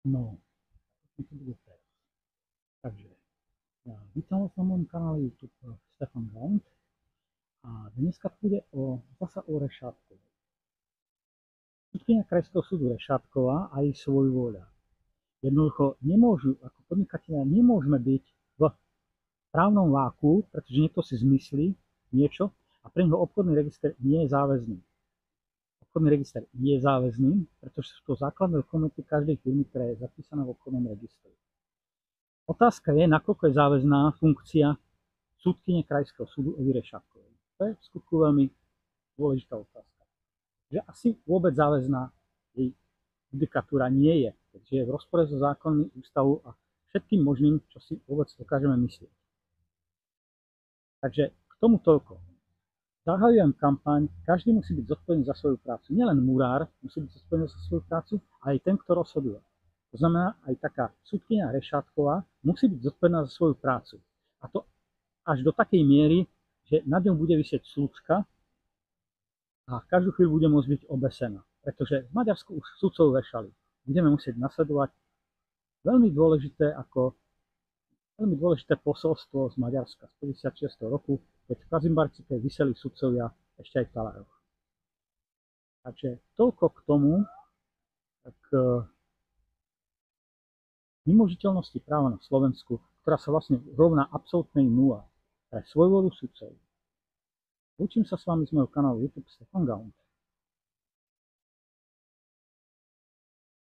No, to bude teraz. Takže, ja vítam vás na mojom kanále YouTube Stefan Gaunt a dneska bude zasa o Rešátkovej. Sudkyňa Krajského súdu Rešátová a jej svojvôľa. Jednoducho ako podnikatelia nemôžeme byť v právnom váku, pretože niekto si zmyslí niečo a pre neho obchodný register nie je záväzný. Obchodný register je záväzný, pretože sú to základné dokumenty každej firmy, ktorá je zapísaná v obchodnom registri. Otázka je, nakoľko je záväzná funkcia súdkyne Krajského súdu Evy Rešátkovej. To je v skutku veľmi dôležitá otázka. Že asi vôbec záväzná jej judikatúra nie je, keďže je v rozpore so zákonmi ústavu a všetkým možným, čo si vôbec dokážeme myslieť. Takže k tomu toľko. Zahajujem kampaň, každý musí byť zodpovedný za svoju prácu. Nielen murár musí byť zodpovedný za svoju prácu, ale aj ten, kto rozhoduje. To znamená, aj taká súdkyňa Rešátková musí byť zodpovedná za svoju prácu. A to až do takej miery, že nad ňou bude visieť slučka a každú chvíľu bude môcť byť obesená. Pretože v Maďarsku už sudcov vešali. Budeme musieť nasledovať veľmi dôležité posolstvo z Maďarska z 56. roku, keď v Kazimbarcike viseli sudcovia ešte aj v talároch. Takže toľko k tomu, k vymožiteľnosti práva na Slovensku, ktorá sa vlastne rovná absolútnej nula pre svojvoľu sudcov. Učím sa s vami z môjho kanálu YouTube Stefan Gaunt.